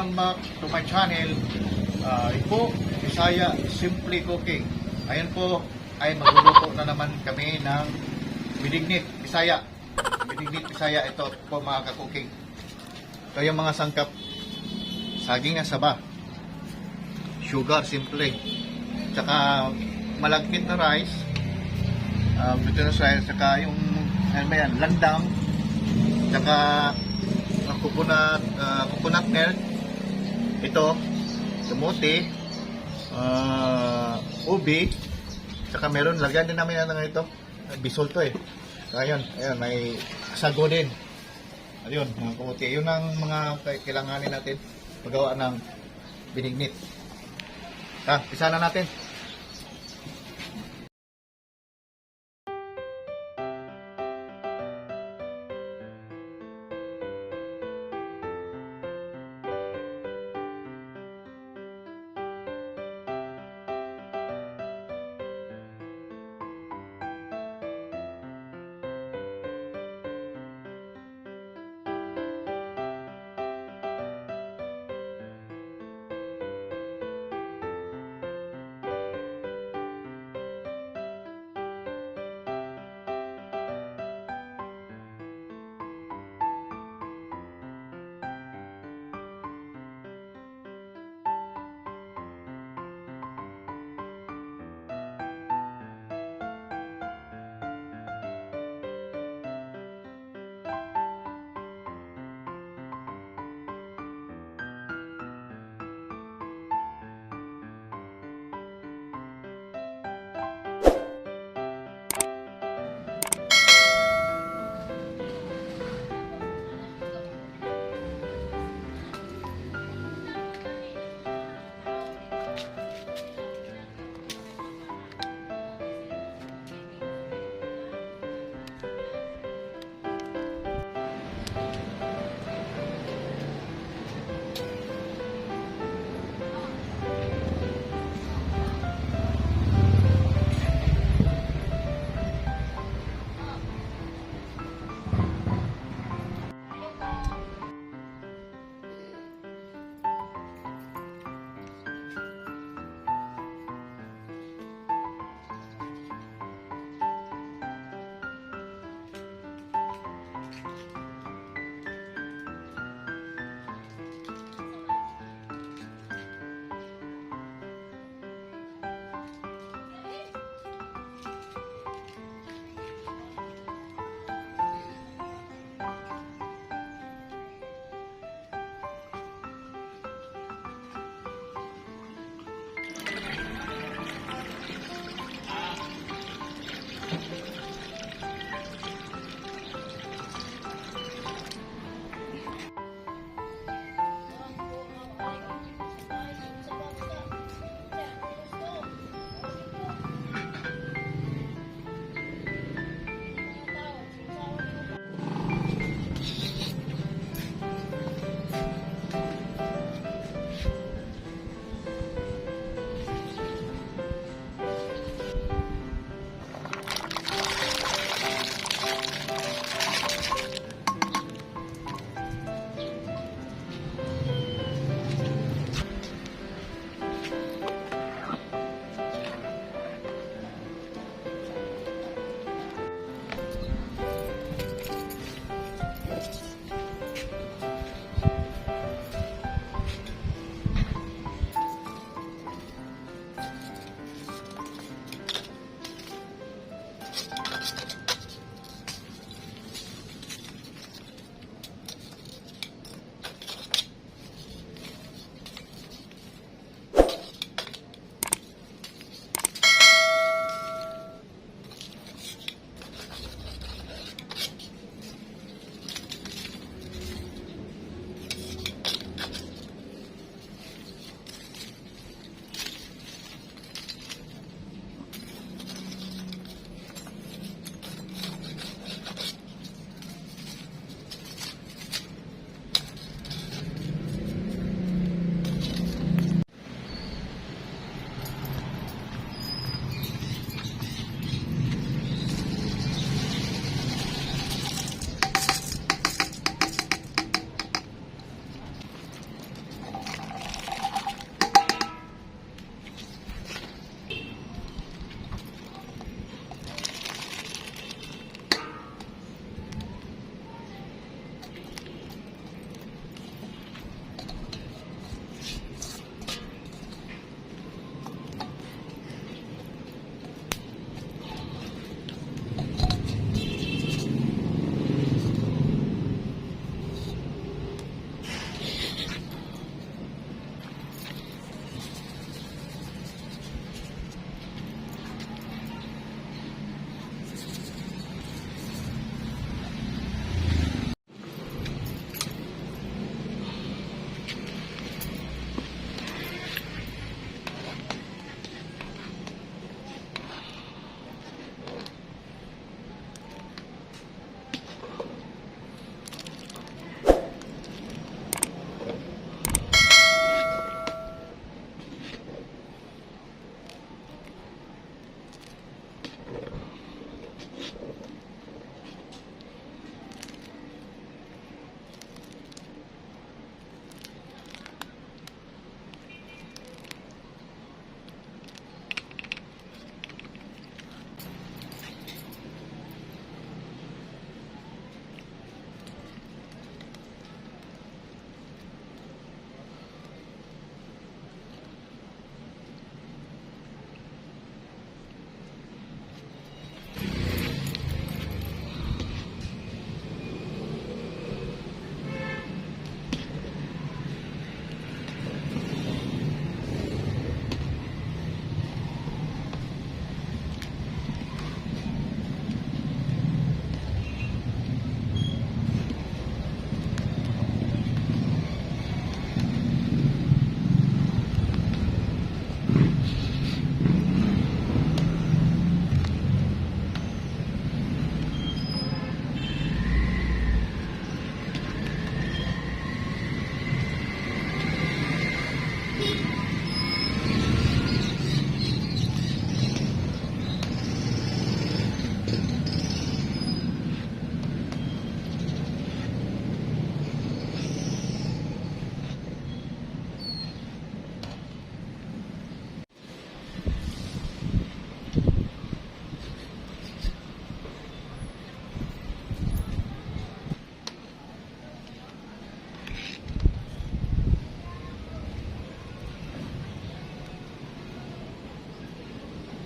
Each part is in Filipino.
welcome back to my channel, Binignit Bisaya Simple Cooking. Ayan po ay magluluto na naman kami ng Binignit Bisaya. Binignit Bisaya, ito po mga ka-cooking. Ito yung mga sangkap: saging na saba, sugar simple, tsaka malagkit na rice, glutinous rice, tsaka yung landang, tsaka coconut milk, ito, kamote, ubi, saka meron, lagyan din namin ng ito, bisol to eh. Ayun, may sago din. Ayun, mga kamote. Yun ang mga kailanganin natin paggawa ng binignit. Isa na natin.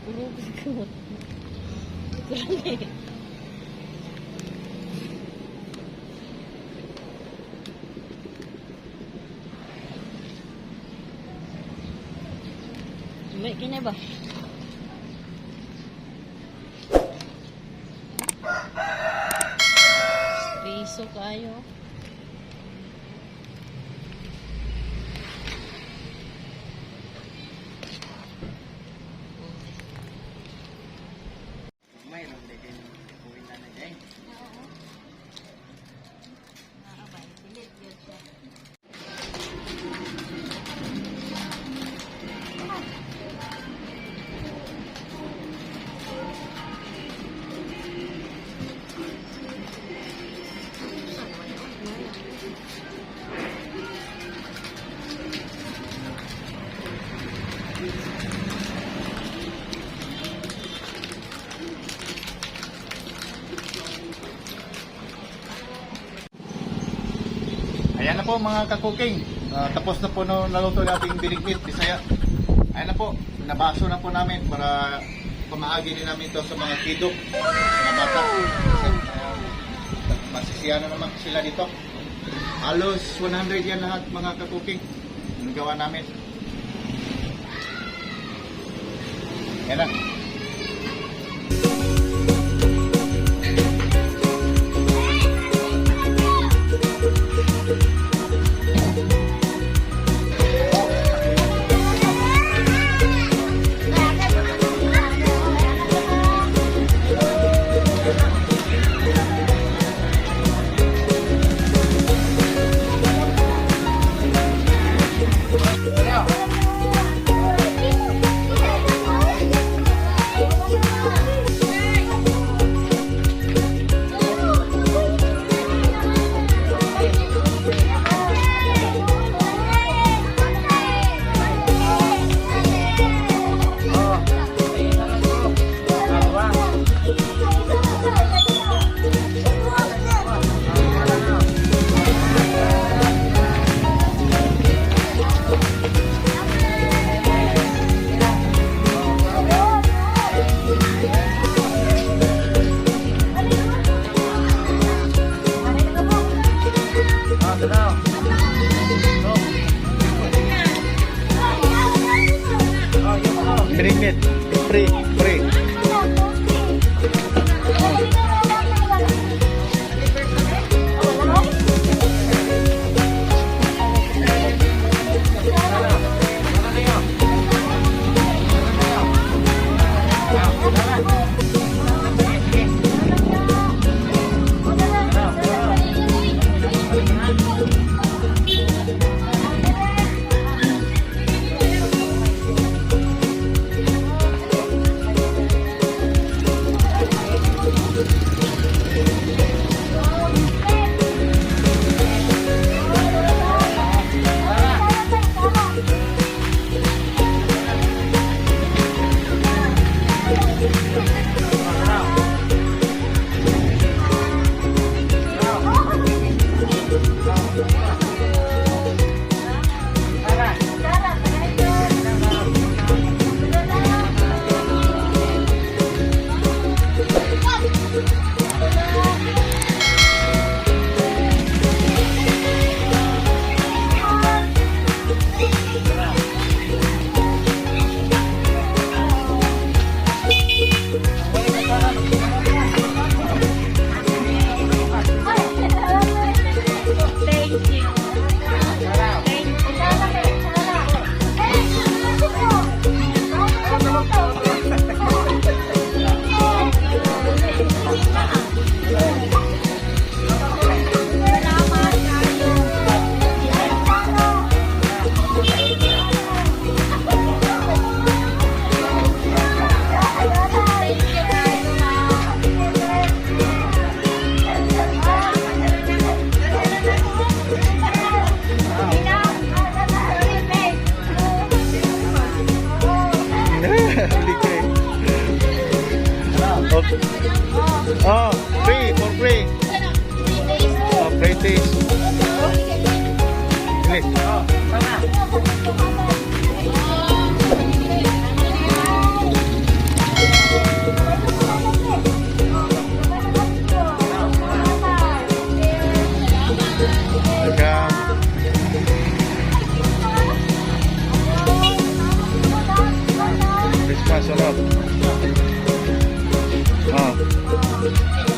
Puro bigot. Kurang may kini ba? Piso kayo. Mayroon din kuwi na na dai. Oo. Nakabay, pilit yun siya. Ayan na po mga kakuking. Tapos na po no, naluto nating Binignit Bisaya. Ayan na po. Nabaso na po namin para pamaagi din namin to sa mga kidok, mga bata. Masisiya na naman sila dito. Halos 100 yan lahat mga kakuking. Ang gawa namin. Ayan na. Binignit, free, free. Oh, free, for free. Oh, free taste. Ini. Oh, sana. sunod. Oh.